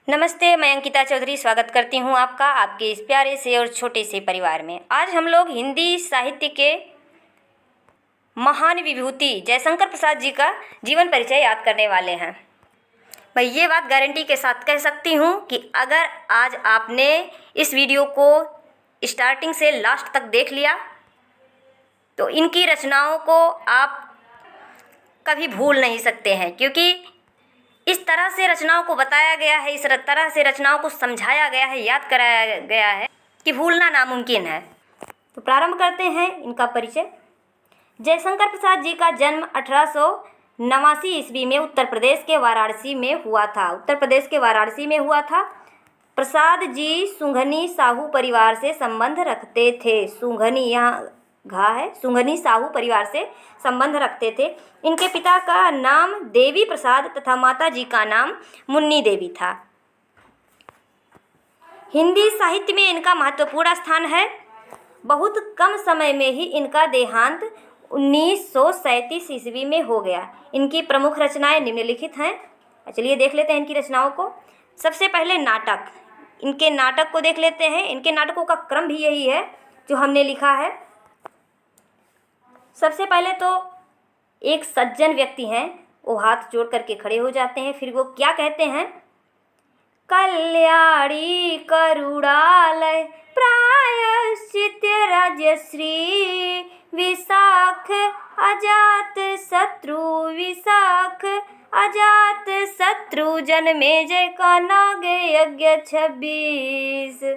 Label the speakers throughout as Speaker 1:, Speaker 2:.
Speaker 1: नमस्ते, मैं अंकिता चौधरी स्वागत करती हूँ आपका आपके इस प्यारे से और छोटे से परिवार में। आज हम लोग हिंदी साहित्य के महान विभूति जयशंकर प्रसाद जी का जीवन परिचय याद करने वाले हैं। मैं ये बात गारंटी के साथ कह सकती हूँ कि अगर आज आपने इस वीडियो को स्टार्टिंग से लास्ट तक देख लिया तो इनकी रचनाओं को आप कभी भूल नहीं सकते हैं, क्योंकि इस तरह से रचनाओं को बताया गया है, इस तरह से रचनाओं को समझाया गया है, याद कराया गया है कि भूलना नामुमकिन है। तो प्रारंभ करते हैं इनका परिचय। जयशंकर प्रसाद जी का जन्म 1889 ईस्वी में उत्तर प्रदेश के वाराणसी में हुआ था। प्रसाद जी सुंघनी साहू परिवार से संबंध रखते थे। सुंघनी, यहाँ घा है, सुंघनी साहू परिवार से संबंध रखते थे। इनके पिता का नाम देवी प्रसाद तथा माता जी का नाम मुन्नी देवी था। हिंदी साहित्य में इनका महत्वपूर्ण स्थान है। बहुत कम समय में ही इनका देहांत 1937 ईस्वी में हो गया। इनकी प्रमुख रचनाएं निम्नलिखित हैं। चलिए देख लेते हैं इनकी रचनाओं को। सबसे पहले नाटक, इनके नाटक को देख लेते हैं। इनके नाटकों का क्रम भी यही है जो हमने लिखा है। सबसे पहले तो एक सज्जन व्यक्ति हैं, वो हाथ जोड़ करके खड़े हो जाते हैं। फिर वो क्या कहते हैं? कल्याणी करुणालय प्रायश्चित राजश्री विशाख अजात शत्रु जन्मेजय का नाग यज्ञ 26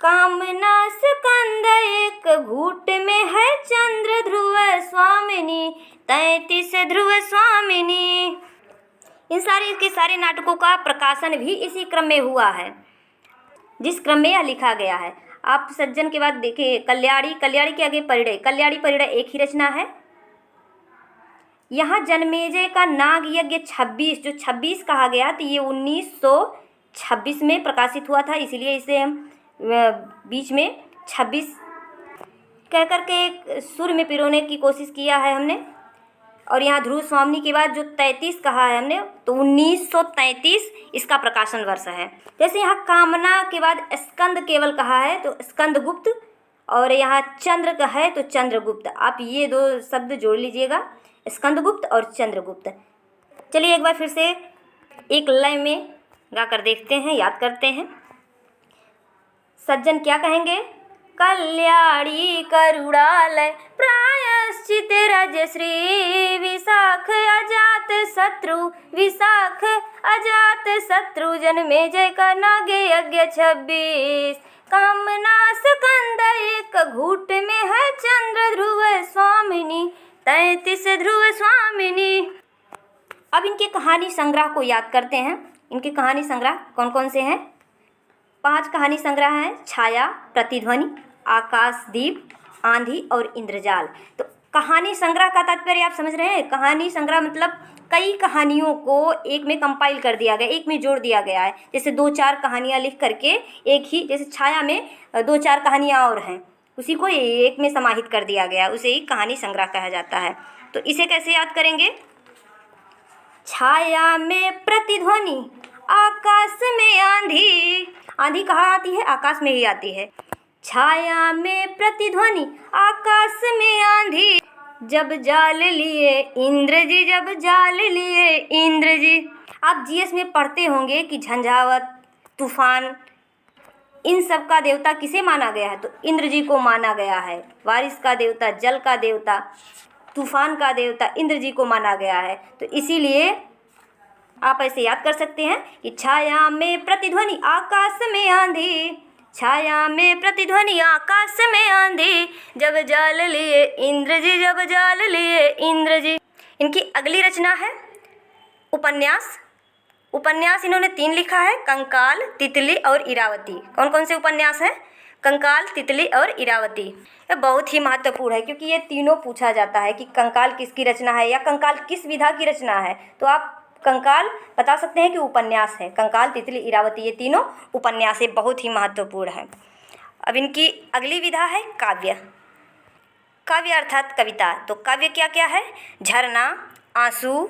Speaker 1: कामना स्कंद एक घूट में है चंद्र ध्रुव स्वामिनी 33 ध्रुव स्वामिनी। इन सारे नाटकों का प्रकाशन भी इसी क्रम में हुआ है जिस क्रम में यह लिखा गया है। आप सज्जन के बाद देखिए कल्याणी के आगे परिणय, कल्याणी परिणय एक ही रचना है। यहाँ जन्मेजय का नाग यज्ञ 26 जो 26 कहा गया तो ये 1926 में प्रकाशित हुआ था, इसीलिए इसे हम बीच में 26 कह कर के एक सुर में पिरोने की कोशिश किया है हमने। और यहाँ ध्रुव स्वामिनी के बाद जो 33 कहा है हमने तो 1933 इसका प्रकाशन वर्ष है। जैसे यहाँ कामना के बाद स्कंद केवल कहा है तो स्कंदगुप्त, और यहाँ चंद्र का है तो चंद्रगुप्त। आप ये दो शब्द जोड़ लीजिएगा, स्कंदगुप्त और चंद्रगुप्त। चलिए एक बार फिर से एक लय में गा कर देखते हैं, याद करते हैं। सज्जन क्या कहेंगे? कल्याणी करुणालय प्रायश्चित राजश्री विशाख अजात शत्रु जन्मेजय का नाग यज्ञ 26 कामना स्कंद एक घूट में है चंद्र ध्रुव स्वामिनी 33 ध्रुव स्वामिनी। अब इनके कहानी संग्रह को याद करते हैं। इनके कहानी संग्रह कौन कौन से हैं? 5 कहानी संग्रह हैं। छाया, प्रतिध्वनि, आकाशदीप, आंधी और इंद्रजाल। तो कहानी संग्रह का तात्पर्य आप समझ रहे हैं? कहानी संग्रह मतलब कई कहानियों को एक में कंपाइल कर दिया गया, एक में जोड़ दिया गया है। जैसे 2-4 कहानियाँ लिख करके एक ही, जैसे छाया में 2-4 कहानियाँ और हैं, उसी को एक में समाहित कर दिया गया, उसे ही कहानी संग्रह कहा जाता है। तो इसे कैसे याद करेंगे? छाया में प्रतिध्वनि, आकाश में आंधी। आंधी कहाँ आती है? आकाश में ही आती है। छाया में प्रतिध्वनि, आकाश में आंधी, जब जाल लिए इंद्र जी। आप जीएस में पढ़ते होंगे कि झंझावत, तूफान, इन सब का देवता किसे माना गया है? तो इंद्र जी को माना गया है। बारिश का देवता, जल का देवता, तूफान का देवता इंद्र जी को माना गया है। तो इसीलिए आप ऐसे याद कर सकते हैं कि छाया में प्रतिध्वनि आकाश में आंधी, छाया में प्रतिध्वनि आकाश में आंधी, जब जाल लिए इंद्र जी। इनकी अगली रचना है उपन्यास। उपन्यास इन्होंने 3 लिखा है, कंकाल, तितली और इरावती। कौन कौन से उपन्यास हैं? कंकाल, तितली और इरावती। यह बहुत ही महत्वपूर्ण है क्योंकि ये तीनों पूछा जाता है कि कंकाल किसकी रचना है या कंकाल किस विधा की रचना है। तो आप कंकाल बता सकते हैं कि उपन्यास है। कंकाल, तितली, इरावती ये तीनों उपन्यास है, बहुत ही महत्वपूर्ण है। अब इनकी अगली विधा है काव्य। काव्य अर्थात कविता। तो काव्य क्या क्या है? झरना, आंसू,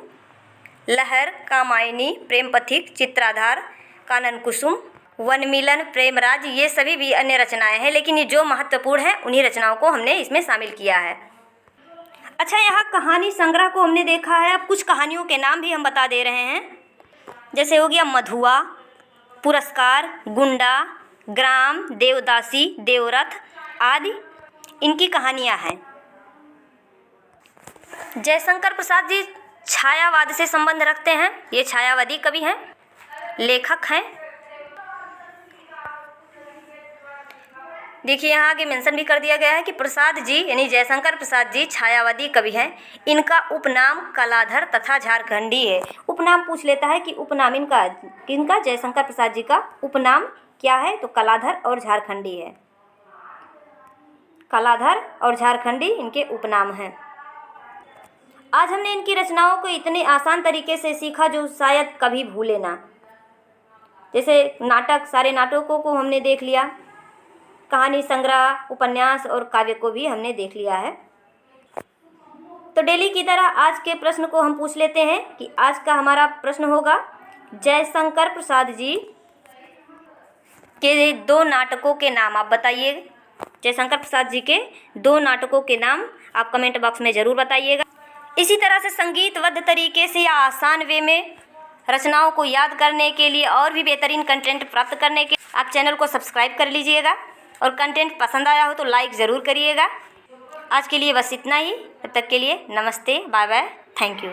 Speaker 1: लहर, कामायनी, प्रेम पथिक, चित्राधार, कानन कुसुम, वन मिलन, प्रेमराज, ये सभी भी अन्य रचनाएं हैं, लेकिन ये जो महत्वपूर्ण हैं उन्हीं रचनाओं को हमने इसमें शामिल किया है। अच्छा, यहाँ कहानी संग्रह को हमने देखा है। अब कुछ कहानियों के नाम भी हम बता दे रहे हैं। जैसे हो गया मधुआ, पुरस्कार, गुंडा, ग्राम, देवदासी, देवरथ आदि इनकी कहानियाँ हैं। जयशंकर प्रसाद जी छायावाद से संबंध रखते हैं। ये छायावादी कवि हैं, लेखक हैं। देखिए यहाँ आगे मेंशन भी कर दिया गया है कि प्रसाद जी यानी जयशंकर प्रसाद जी छायावादी कवि हैं। इनका उपनाम कलाधर तथा झारखंडी है। उपनाम पूछ लेता है कि उपनाम इनका जयशंकर प्रसाद जी का उपनाम क्या है, तो कलाधर और झारखंडी है। कलाधर और झारखंडी इनके उपनाम हैं। आज हमने इनकी रचनाओं को इतने आसान तरीके से सीखा जो शायद कभी भूले ना। जैसे नाटक, सारे नाटकों को हमने देख लिया, कहानी संग्रह, उपन्यास और काव्य को भी हमने देख लिया है। तो डेली की तरह आज के प्रश्न को हम पूछ लेते हैं कि आज का हमारा प्रश्न होगा, जयशंकर प्रसाद जी के 2 नाटकों के नाम आप बताइए। जयशंकर प्रसाद जी के 2 नाटकों के नाम आप कमेंट बॉक्स में ज़रूर बताइएगा। इसी तरह से संगीतबद्ध तरीके से या आसान वे में रचनाओं को याद करने के लिए और भी बेहतरीन कंटेंट प्राप्त करने के आप चैनल को सब्सक्राइब कर लीजिएगा और कंटेंट पसंद आया हो तो लाइक ज़रूर करिएगा। आज के लिए बस इतना ही। तब तक के लिए नमस्ते, बाय बाय, थैंक यू।